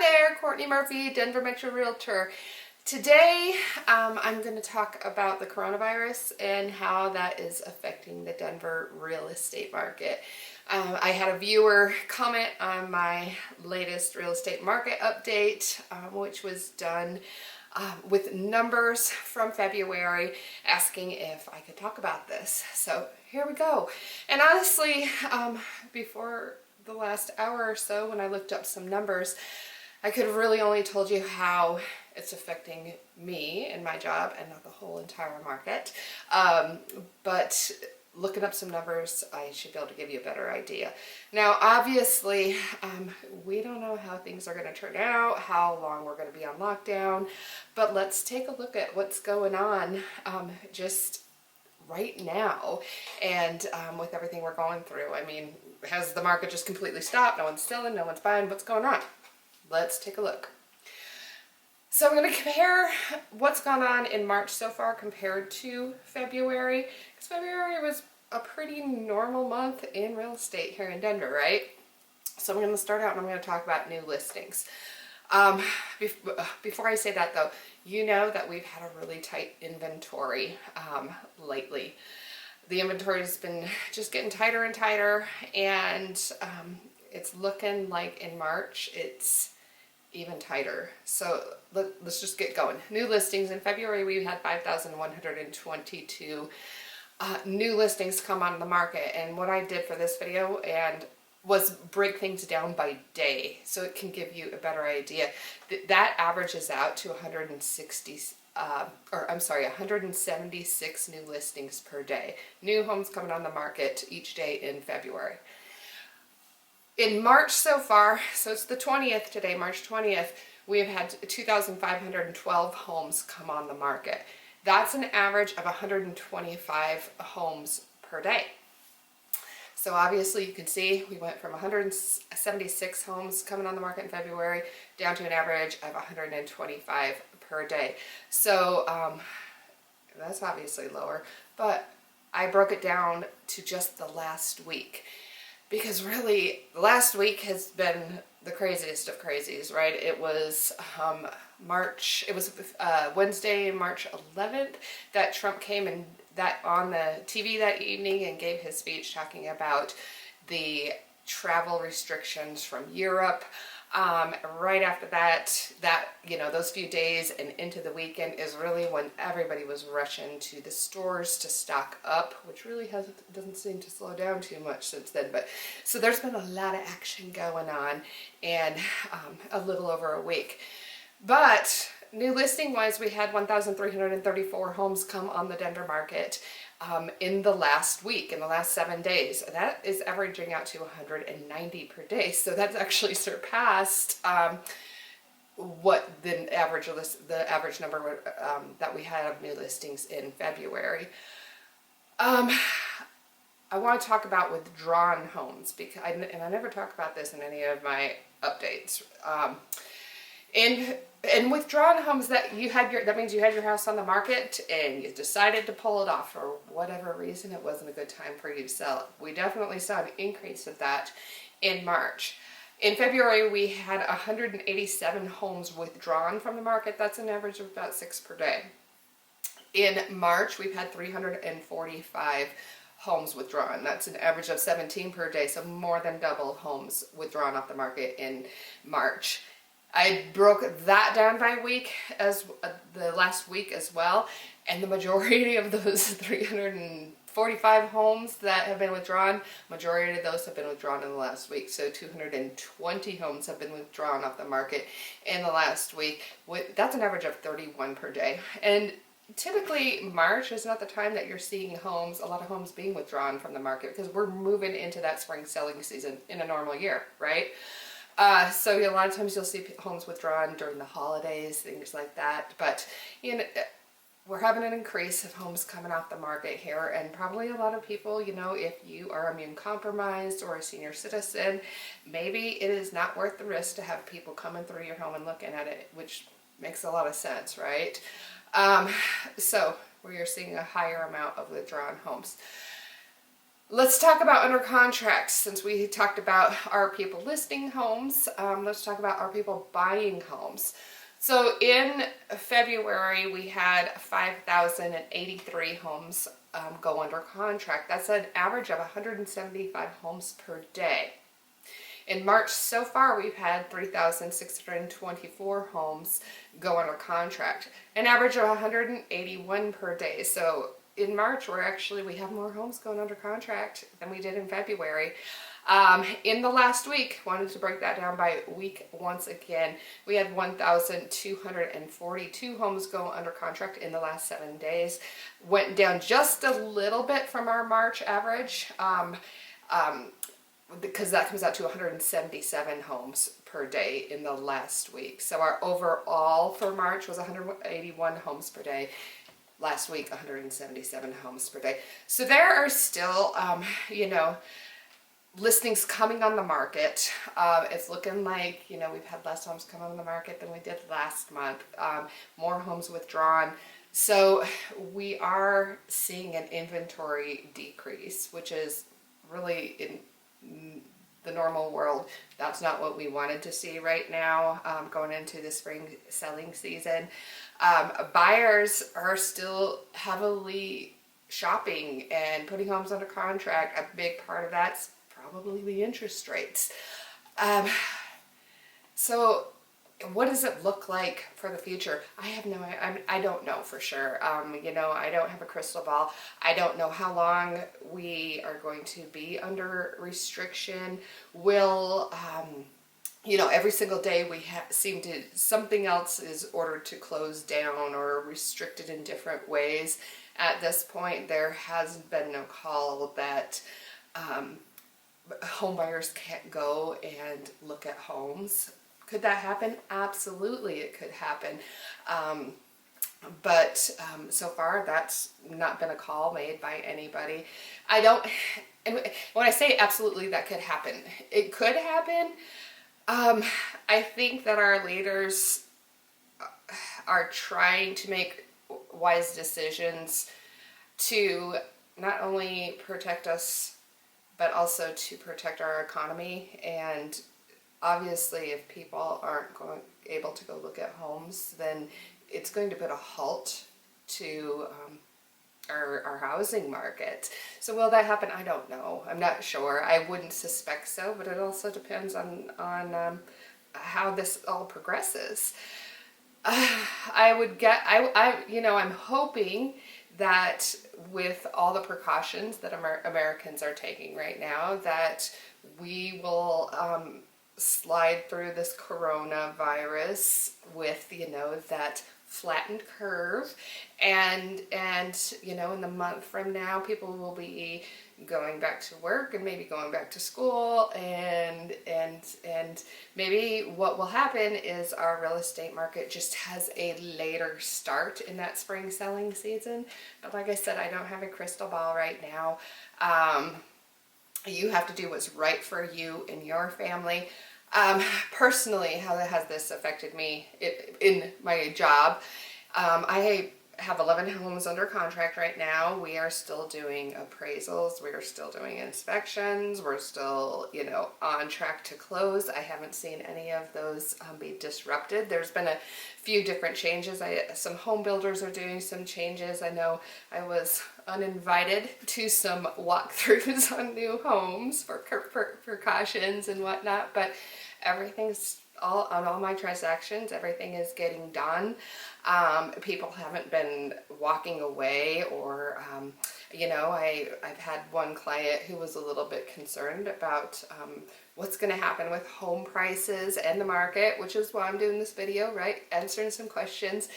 there, Courtney Murphy, Denver Metro Realtor. Today, I'm going to talk about the coronavirus and how that is affecting the Denver real estate market. I had a viewer comment on my latest real estate market update, which was done with numbers from February, asking if I could talk about this. So here we go. And honestly, before the last hour or so, when I looked up some numbers, I could have really only told you how it's affecting me and my job and not the whole entire market. But looking up some numbers, I should be able to give you a better idea. Now, obviously, we don't know how things are going to turn out, how long we're going to be on lockdown, but let's take a look at what's going on just right now and with everything we're going through. I mean, has the market just completely stopped? No one's selling, no one's buying. What's going on? Let's take a look. So I'm going to compare what's gone on in March so far compared to February, because February was a pretty normal month in real estate here in Denver, right? So I'm going to start out and I'm going to talk about new listings. Before I say that though, you know that we've had a really tight inventory lately. The inventory has been just getting tighter and tighter, and it's looking like in March it's even tighter. So let's just get going. New listings. In February we had 5,122 new listings come on the market, and what I did for this video and was break things down by day so it can give you a better idea. That averages out to 176 new listings per day. New homes coming on the market each day in February. In March so far, so it's the 20th today, March 20th, we have had 2,512 homes come on the market. That's an average of 125 homes per day. So obviously you can see we went from 176 homes coming on the market in February down to an average of 125 per day. So that's obviously lower, but I broke it down to just the last week, because really last week has been the craziest of crazies, right? It was Wednesday, March 11th, that Trump came and that on the TV that evening and gave his speech talking about the travel restrictions from Europe. Right after that, those few days and into the weekend is really when everybody was rushing to the stores to stock up, which really doesn't seem to slow down too much since then. But so there's been a lot of action going on in a little over a week. But new listing wise, we had 1,334 homes come on the Denver market in the last week, in the last 7 days. That is averaging out to 190 per day. So that's actually surpassed what the average number that we had of new listings in February. I want to talk about withdrawn homes, because I never talk about this in any of my updates. In withdrawn homes, that means you had your house on the market and you decided to pull it off for whatever reason. It wasn't a good time for you to sell it. We definitely saw an increase of that in March. In February, we had 187 homes withdrawn from the market. That's an average of about 6 per day. In March, we've had 345 homes withdrawn. That's an average of 17 per day, so more than double homes withdrawn off the market in March. I broke that down by week as the last week as well, and the majority of those 345 homes that have been withdrawn, majority of those have been withdrawn in the last week. So 220 homes have been withdrawn off the market in the last week. That's an average of 31 per day. And typically March is not the time that you're seeing a lot of homes being withdrawn from the market, because we're moving into that spring selling season in a normal year, right? So a lot of times you'll see homes withdrawn during the holidays, things like that. But we're having an increase of homes coming off the market here, and probably a lot of people, if you are immune compromised or a senior citizen, maybe it is not worth the risk to have people coming through your home and looking at it, which makes a lot of sense, right? So we are seeing a higher amount of withdrawn homes. Let's talk about under contracts. Since we talked about our people listing homes, let's talk about our people buying homes. So in February, we had 5,083 homes go under contract. That's an average of 175 homes per day. In March so far, we've had 3,624 homes go under contract, an average of 181 per day. So in March, we have more homes going under contract than we did in February. In the last week, wanted to break that down by week once again, we had 1,242 homes go under contract in the last 7 days. Went down just a little bit from our March average, because that comes out to 177 homes per day in the last week. So our overall for March was 181 homes per day. Last week, 177 homes per day. So there are still, listings coming on the market. It's looking like, we've had less homes come on the market than we did last month. More homes withdrawn. So we are seeing an inventory decrease, which is really in the normal world. That's not what we wanted to see right now, going into the spring selling season. Buyers are still heavily shopping and putting homes under contract. A big part of that's probably the interest rates. So what does it look like for the future? I don't know for sure. I don't have a crystal ball. I don't know how long we are going to be under restriction. Every single day we seem to, something else is ordered to close down or restricted in different ways. At this point, there has been no call that home buyers can't go and look at homes. Could that happen? Absolutely, it could happen. But so far, that's not been a call made by anybody. And when I say absolutely that could happen, it could happen. I think that our leaders are trying to make wise decisions to not only protect us, but also to protect our economy. And obviously, if people aren't able to go look at homes, then it's going to put a halt to our housing market. So will that happen? I don't know. I'm not sure. I wouldn't suspect so, but it also depends on how this all progresses. I'm hoping that with all the precautions that Americans are taking right now, that we will slide through this coronavirus with, that flattened curve, and in the month from now, people will be going back to work and maybe going back to school, and maybe what will happen is our real estate market just has a later start in that spring selling season. But like I said, I don't have a crystal ball right now. You have to do what's right for you and your family. Personally, how has this affected me in my job? I have 11 homes under contract right now. We are still doing appraisals. We are still doing inspections. We're still, on track to close. I haven't seen any of those be disrupted. There's been a few different changes. Some home builders are doing some changes. I know I was uninvited to some walkthroughs on new homes for precautions and whatnot, but everything's on all my transactions, everything is getting done. People haven't been walking away, or I've had one client who was a little bit concerned about what's going to happen with home prices and the market, which is why I'm doing this video, right? Answering some questions.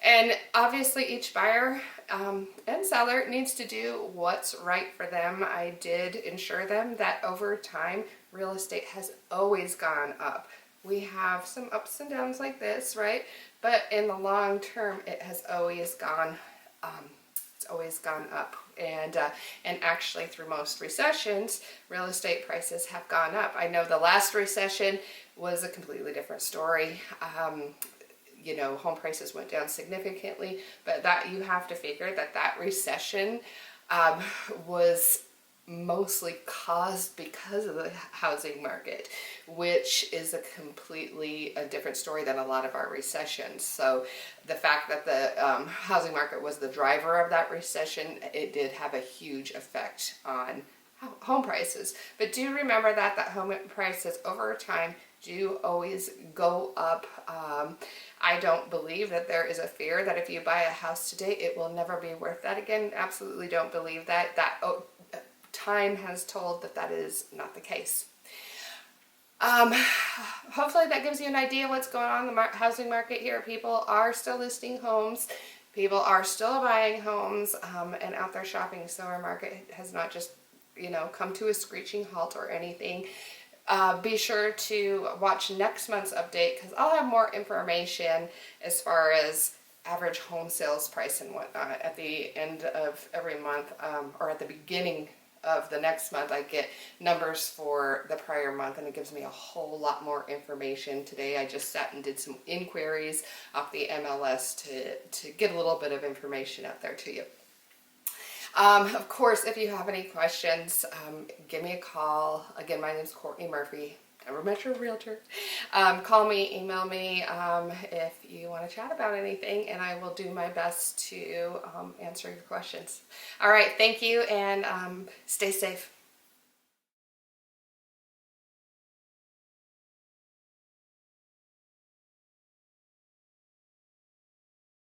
And obviously each buyer and seller needs to do what's right for them. I did ensure them that over time, real estate has always gone up. We have some ups and downs like this, right? But in the long term, it has always gone up. And actually through most recessions, real estate prices have gone up. I know the last recession was a completely different story. Home prices went down significantly, but that you have to figure that recession was mostly caused because of the housing market, which is a completely different story than a lot of our recessions. So the fact that the housing market was the driver of that recession, it did have a huge effect on home prices. But do remember that home prices over time do always go up. I don't believe that there is a fear that if you buy a house today, it will never be worth that again. Absolutely don't believe that. Time has told that is not the case. Hopefully that gives you an idea what's going on in the housing market here. People are still listing homes. People are still buying homes and out there shopping. So our market has not just, come to a screeching halt or anything. Be sure to watch next month's update because I'll have more information as far as average home sales price and whatnot at the end of every month or at the beginning of the next month. I get numbers for the prior month and it gives me a whole lot more information. Today I just sat and did some inquiries off the MLS to get a little bit of information out there to you. Of course, if you have any questions, give me a call. Again, my name is Courtney Murphy. Never met your realtor. Call me, email me if you want to chat about anything, and I will do my best to answer your questions. All right, thank you, and stay safe.